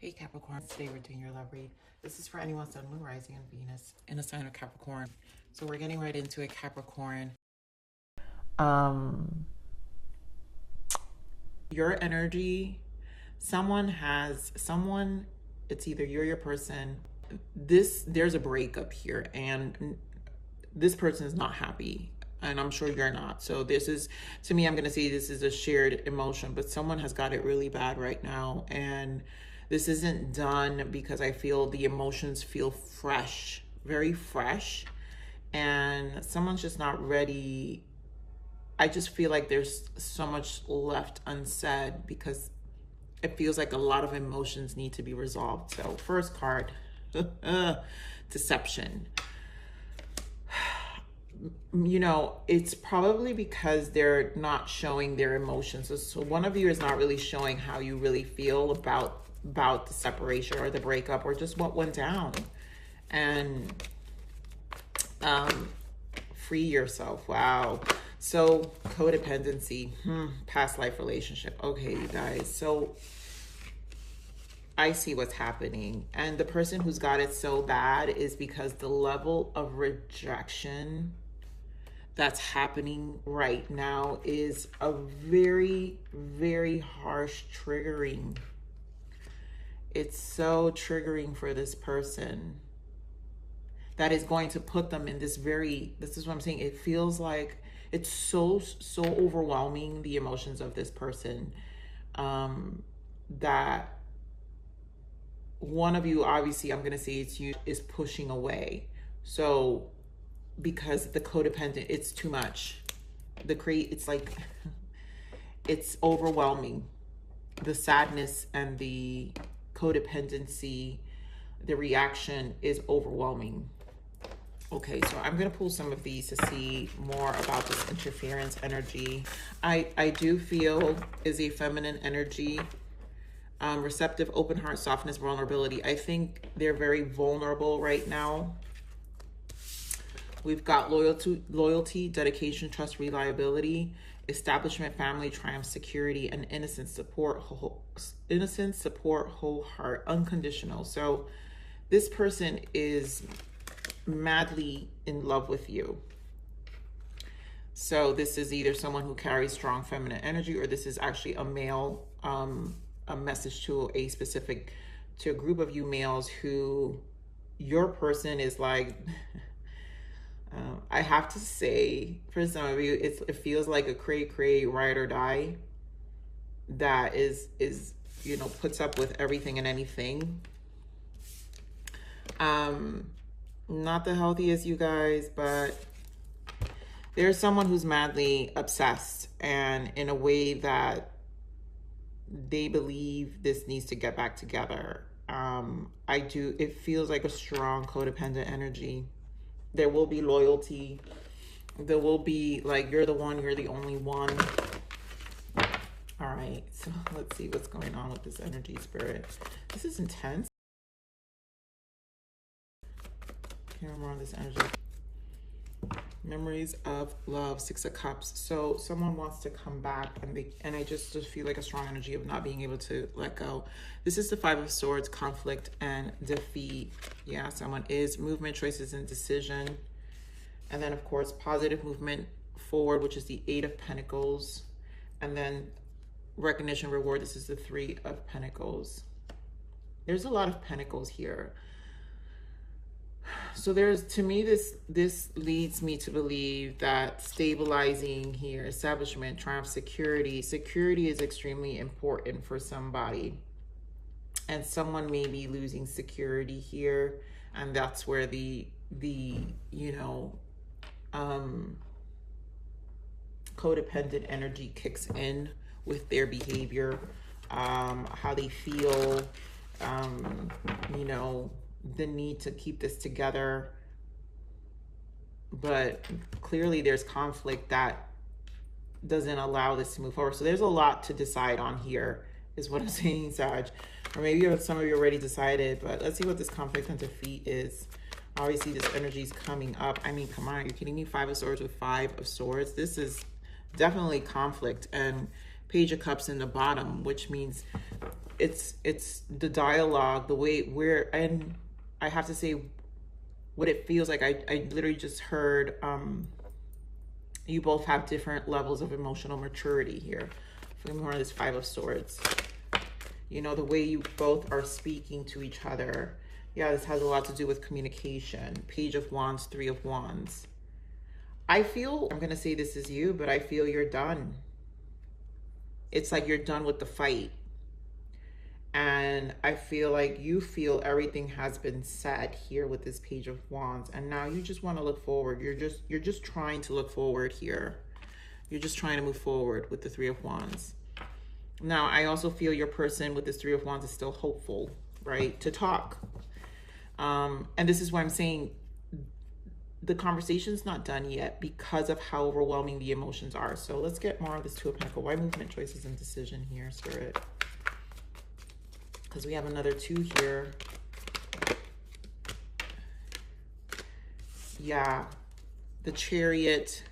Hey Capricorn, today we're doing your love read. This is for anyone Sun, Moon, Rising, and Venus in a sign of Capricorn. So we're getting right into it, Capricorn. Your energy, it's either you're your person. There's a breakup here, and this person is not happy. And I'm sure you're not. So this is, to me, I'm going to say this is a shared emotion, but someone has got it really bad right now. And this isn't done because I feel the emotions feel fresh, very fresh. And someone's just not ready. I just feel like there's so much left unsaid because it feels like a lot of emotions need to be resolved. So first card, deception. You know, it's probably because they're not showing their emotions. So one of you is not really showing how you really feel about the separation or the breakup or just what went down. And free yourself. Wow. So codependency, past life relationship. Okay, you guys. So I see what's happening. And the person who's got it so bad is because the level of rejection that's happening right now is a very, very harsh triggering. It's so triggering for this person that is going to put them in this is what I'm saying. It feels like it's so overwhelming, the emotions of this person, that one of you, obviously, I'm going to say it's you, is pushing away. So because the codependent, it's too much. It's like, it's overwhelming. The sadness and the codependency, the reaction is overwhelming. Okay, so I'm going to pull some of these to see more about this interference energy. I do feel is a feminine energy. Receptive, open heart, softness, vulnerability. I think they're very vulnerable right now. We've got loyalty, dedication, trust, reliability, establishment, family, triumph, security, and innocent support, whole heart, unconditional. So this person is madly in love with you. So this is either someone who carries strong feminine energy, or this is actually a male, a message to a group of you males who your person is like, I have to say, for some of you, it feels like a cray ride or die that is, you know, puts up with everything and anything. Not the healthiest, you guys, but there's someone who's madly obsessed, and in a way that they believe this needs to get back together. It feels like a strong codependent energy. There will be loyalty. There will be like, you're the one, you're the only one. All right, so let's see what's going on with this energy, spirit. This is intense. Can't remember on this energy. Memories of love, Six of Cups. So someone wants to come back, and I just feel like a strong energy of not being able to let go. This is the Five of Swords, conflict and defeat. Yeah, someone is movement, choices, and decision. And then, of course, positive movement forward, which is the Eight of Pentacles. And then recognition, reward. This is the Three of Pentacles. There's a lot of Pentacles here. So to me, this leads me to believe that stabilizing here, establishment, triumph, security is extremely important for somebody. And someone may be losing security here. And that's where the you know, codependent energy kicks in with their behavior, how they feel, you know, the need to keep this together. But clearly there's conflict that doesn't allow this to move forward. So there's a lot to decide on here, is what I'm saying, Sag. Or maybe some of you already decided, but let's see what this conflict and defeat is. Obviously this energy is coming up. I mean, come on, are you kidding me? Five of Swords with Five of Swords. This is definitely conflict and Page of Cups in the bottom, which means it's the dialogue, the way we're, and I have to say what it feels like. I literally just heard you both have different levels of emotional maturity here. More of this Five of Swords. You know, the way you both are speaking to each other. Yeah, this has a lot to do with communication. Page of Wands, Three of Wands. I feel, I'm going to say this is you, but I feel you're done. It's like you're done with the fight. And I feel like you feel everything has been said here with this Page of Wands. And now you just want to look forward. You're just trying to look forward here. You're just trying to move forward with the Three of Wands. Now, I also feel your person with this Three of Wands is still hopeful, right? To talk. And this is why I'm saying the conversation's not done yet because of how overwhelming the emotions are. So let's get more of this Two of Pentacles. Why movement, choices, and decision here, Spirit? Because we have another two here. Yeah. The Chariot.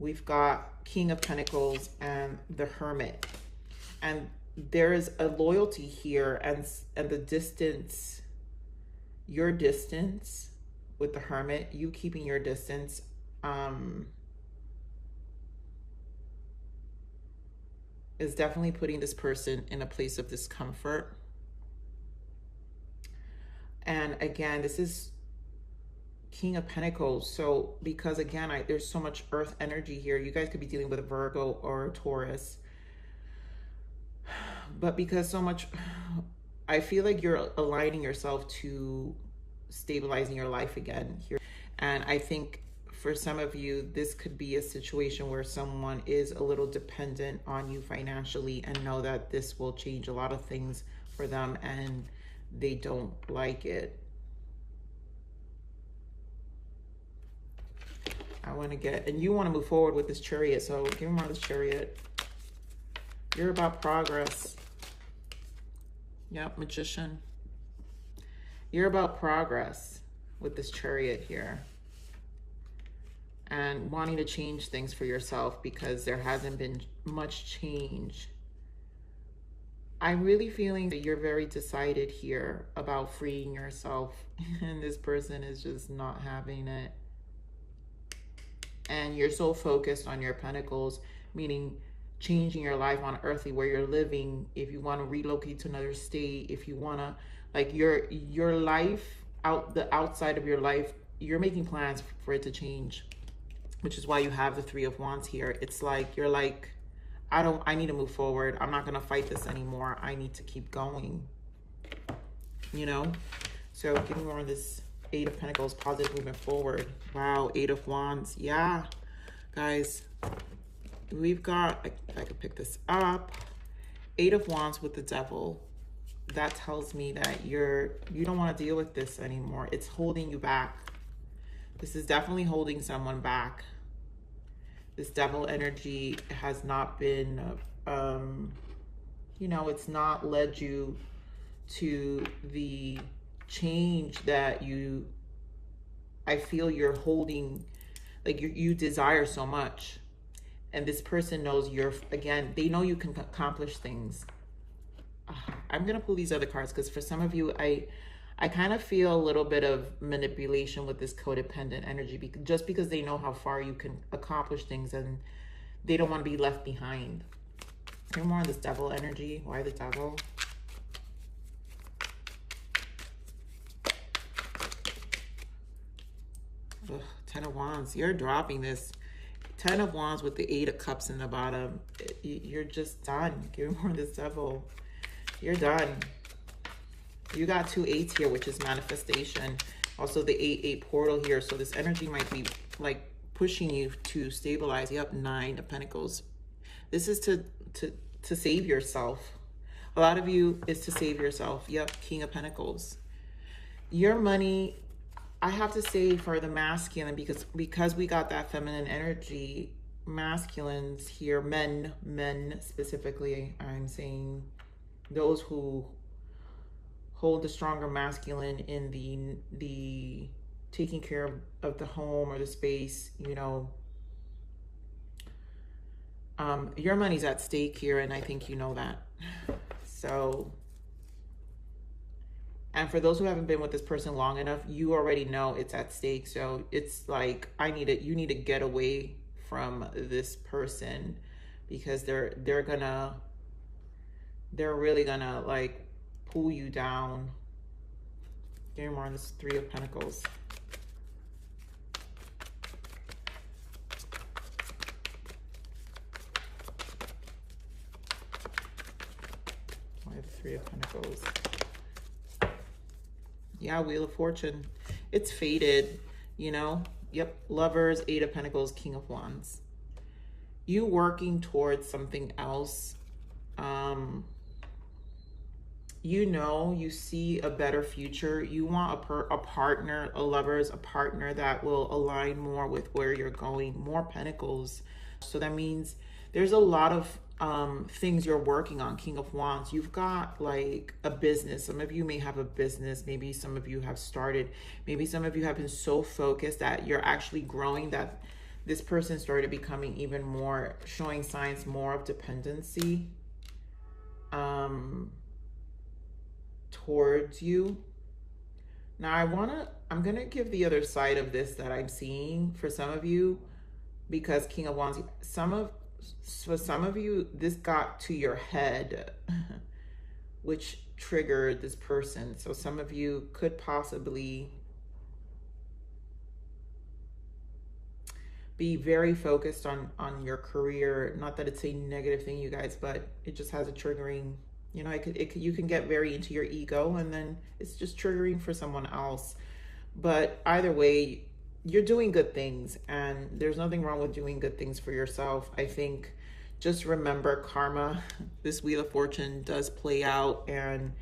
We've got King of Pentacles and the Hermit. And there is a loyalty here, and the distance, your distance with the Hermit, you keeping your distance, is definitely putting this person in a place of discomfort. And again, this is King of Pentacles. So because again, there's so much earth energy here. You guys could be dealing with a Virgo or a Taurus. But because so much, I feel like you're aligning yourself to stabilizing your life again here. And I think for some of you, this could be a situation where someone is a little dependent on you financially and know that this will change a lot of things for them and they don't like it. I want to get, and you want to move forward with this Chariot. So give me more of this Chariot. You're about progress. Yep, Magician. You're about progress with this Chariot here. And wanting to change things for yourself because there hasn't been much change. I'm really feeling that you're very decided here about freeing yourself. And this person is just not having it. And you're so focused on your Pentacles, meaning changing your life on earthly where you're living. If you want to relocate to another state, if you want to, like your life, the outside of your life, you're making plans for it to change, which is why you have the Three of Wands here. It's like, you're like, I need to move forward. I'm not going to fight this anymore. I need to keep going, you know? So give me more of this Eight of Pentacles, positive movement forward. Wow, Eight of Wands. Yeah, guys, we've got, if I could pick this up, Eight of Wands with the Devil. That tells me that you don't want to deal with this anymore. It's holding you back. This is definitely holding someone back. This Devil energy has not been, you know, it's not led you to the change that I feel you're holding, like you desire so much. And this person knows again, they know you can accomplish things. I'm going to pull these other cards because for some of you, I kind of feel a little bit of manipulation with this codependent energy, just because they know how far you can accomplish things and they don't want to be left behind. Hear more of this Devil energy. Why the Devil? Ugh, Ten of Wands. You're dropping this. Ten of Wands with the Eight of Cups in the bottom. You're just done. Give me more of this Devil. You're done. You got two eights here, which is manifestation. Also the 8-8 portal here. So this energy might be like pushing you to stabilize. Yep, Nine of Pentacles. This is to save yourself. A lot of you is to save yourself. Yep, King of Pentacles. Your money, I have to say for the masculine, because we got that feminine energy, masculines here, men specifically, I'm saying those who hold the stronger masculine in the taking care of the home or the space, you know, Your money's at stake here, and I think you know that. So, and for those who haven't been with this person long enough, you already know it's at stake. So it's like, you need to get away from this person, because they're really gonna like pull you down. Getting more on this Three of Pentacles. Why the Three of Pentacles? Yeah, Wheel of Fortune. It's fated, you know? Yep, Lovers, Eight of Pentacles, King of Wands. You working towards something else. You know, you see a better future. You want a partner, a Lovers, a partner that will align more with where you're going. More Pentacles. So that means there's a lot of things you're working on. King of Wands. You've got like a business. Some of you may have a business. Maybe some of you have started. Maybe some of you have been so focused that you're actually growing, that this person started becoming even more, showing signs more of dependency towards you. Now I'm gonna give the other side of this that I'm seeing for some of you, because King of Wands, for some of you, this got to your head, which triggered this person. So some of you could possibly be very focused on your career. Not that it's a negative thing, you guys, but it just has a triggering, you know, you can get very into your ego, and then it's just triggering for someone else. But either way, you're doing good things, and there's nothing wrong with doing good things for yourself. I think just remember karma. This Wheel of Fortune does play out, and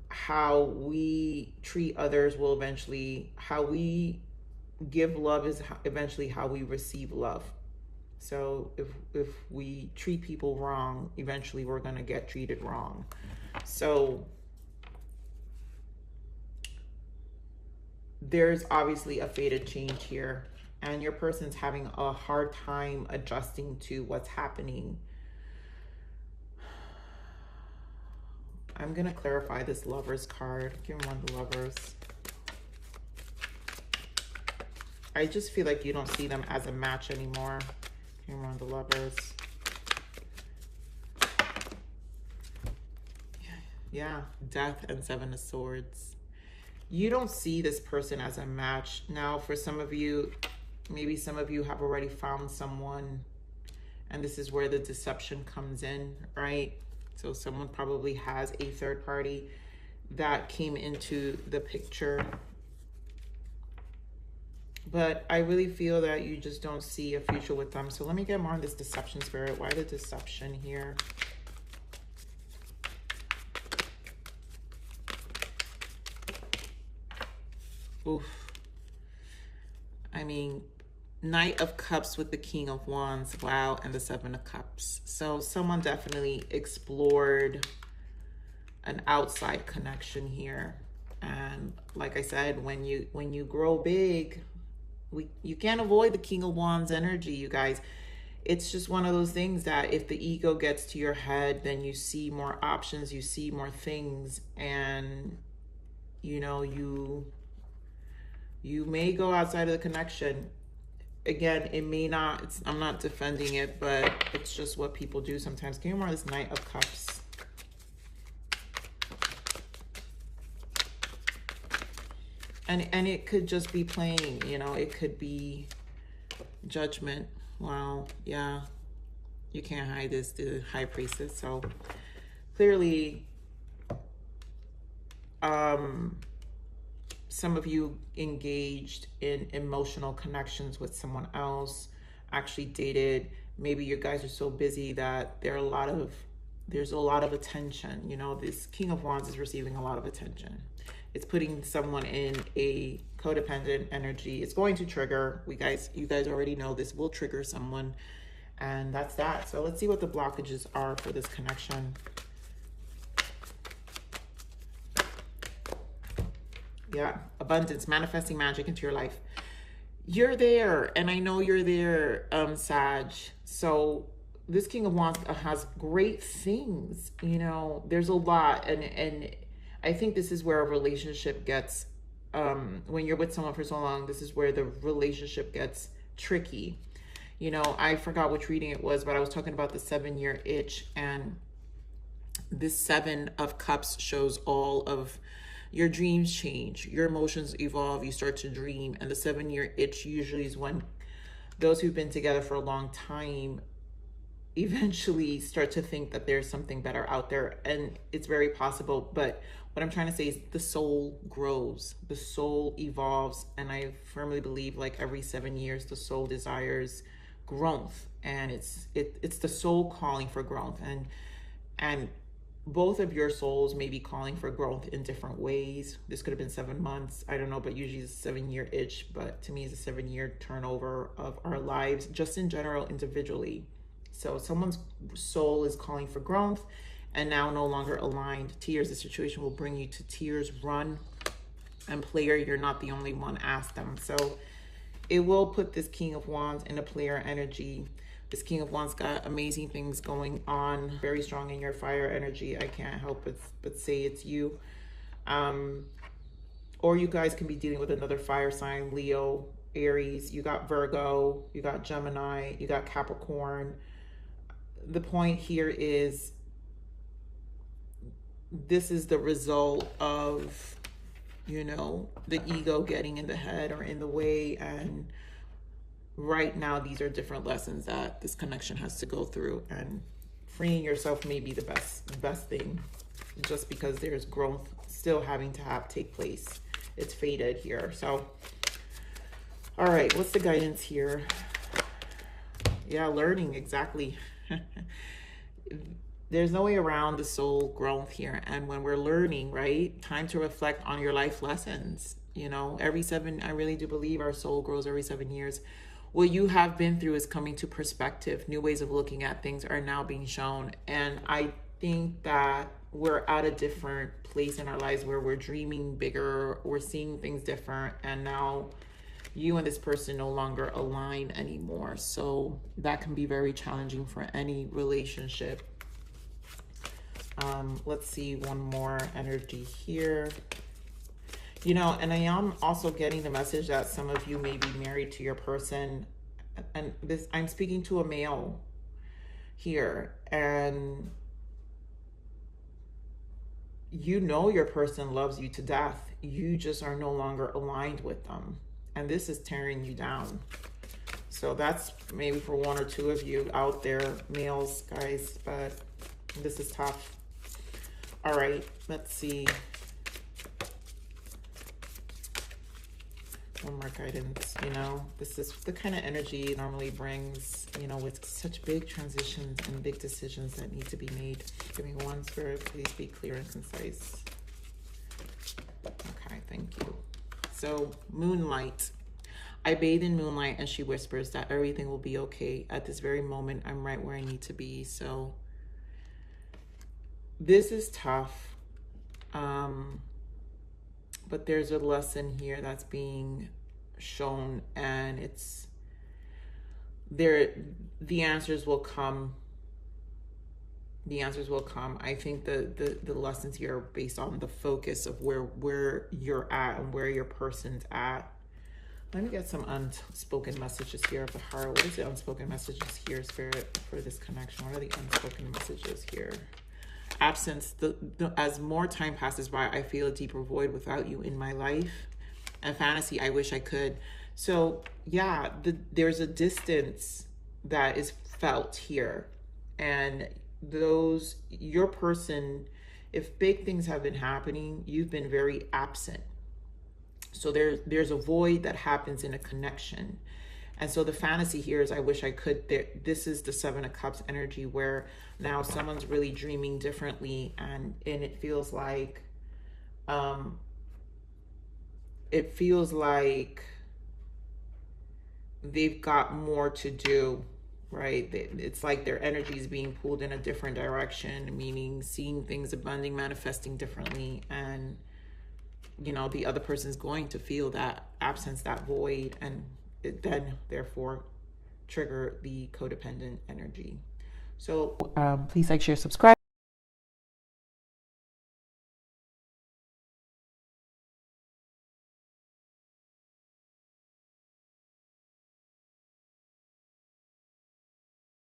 how we treat others will eventually, how we give love is eventually how we receive love. So if we treat people wrong, eventually we're going to get treated wrong. So there's obviously a fated change here, and your person's having a hard time adjusting to what's happening. I'm going to clarify this Lovers card. Give me one of the Lovers. I just feel like you don't see them as a match anymore. Give me one of the Lovers. Yeah, Death and Seven of Swords. You don't see this person as a match. Now, for some of you, maybe some of you have already found someone, and this is where the deception comes in, right? So someone probably has a third party that came into the picture. But I really feel that you just don't see a future with them. So let me get more on this deception, Spirit. Why the deception here? Oof. I mean, Knight of Cups with the King of Wands. Wow. And the Seven of Cups. So someone definitely explored an outside connection here. And like I said, when you grow big, you can't avoid the King of Wands energy, you guys. It's just one of those things that if the ego gets to your head, then you see more options, you see more things, and you know, you may go outside of the connection. Again, it may not, I'm not defending it, but it's just what people do sometimes. Can you remember this Knight of Cups? And it could just be playing, you know, it could be Judgment. Wow, yeah. You can't hide this, the High Priestess. So clearly, some of you engaged in emotional connections with someone else, actually dated. Maybe you guys are so busy that there's a lot of attention. You know, this King of Wands is receiving a lot of attention. It's putting someone in a codependent energy. It's going to trigger. You guys already know this will trigger someone, and that's that. So let's see what the blockages are for this connection. Yeah, abundance, manifesting magic into your life. You're there, and I know you're there, Sag. So this King of Wands has great things. You know, there's a lot, and I think this is where a relationship gets, when you're with someone for so long, this is where the relationship gets tricky. You know, I forgot which reading it was, but I was talking about the 7-year itch, and this 7 of Cups shows all of your dreams change, your emotions evolve, you start to dream. And the 7-year itch usually is when those who've been together for a long time eventually start to think that there's something better out there. And it's very possible, but what I'm trying to say is the soul grows, the soul evolves. And I firmly believe, like, every 7 years the soul desires growth, and it's the soul calling for growth. And both of your souls may be calling for growth in different ways. This could have been 7 months, I don't know, but usually it's a 7-year itch. But to me, it's a 7-year turnover of our lives, just in general, individually. So someone's soul is calling for growth and now no longer aligned. Tears, the situation will bring you to tears. Run. And player, you're not the only one. Ask them. So it will put this King of Wands in a player energy. This King of Wands got amazing things going on. Very strong in your fire energy. I can't help but say it's you. Or you guys can be dealing with another fire sign. Leo, Aries. You got Virgo. You got Gemini. You got Capricorn. The point here is, this is the result of, you know, the ego getting in the head or in the way. And right now, these are different lessons that this connection has to go through, and freeing yourself may be the best thing, just because there's growth still having to take place. It's fated here. So, all right, what's the guidance here? Yeah, learning, exactly. There's no way around the soul growth here. And when we're learning, right, time to reflect on your life lessons. You know, I really do believe our soul grows every 7 years. What you have been through is coming to perspective. New ways of looking at things are now being shown. And I think that we're at a different place in our lives where we're dreaming bigger, we're seeing things different, and now you and this person no longer align anymore. So that can be very challenging for any relationship. Let's see one more energy here. You know, and I am also getting the message that some of you may be married to your person, and this, I'm speaking to a male here, and you know your person loves you to death. You just are no longer aligned with them, and this is tearing you down. So that's maybe for 1 or 2 of you out there, males, guys, but this is tough. All right, let's see. One more guidance. You know, this is the kind of energy it normally brings, you know, with such big transitions and big decisions that need to be made. Give me one, Spirit. Please be clear and concise. Okay, thank you. So, moonlight. I bathe in moonlight, and she whispers that everything will be okay. At this very moment, I'm right where I need to be. So, this is tough. But there's a lesson here that's being shown, and it's there. The answers will come. The answers will come. I think the lessons here are based on the focus of where you're at and where your person's at. Let me get some unspoken messages here of the heart. What is the unspoken messages here, Spirit, for this connection? What are the unspoken messages here? Absence. As more time passes by, I feel a deeper void without you in my life. And fantasy, I wish I could. So yeah, there's a distance that is felt here, and your person, if big things have been happening, you've been very absent. So there's a void that happens in a connection. And so the fantasy here is, I wish I could. This is the 7 of Cups energy, where now someone's really dreaming differently, and it feels like they've got more to do, right? It's like their energy is being pulled in a different direction, meaning seeing things abounding, manifesting differently, and you know, the other person's going to feel that absence, that void, and it then therefore trigger the codependent energy. So please like, share, subscribe.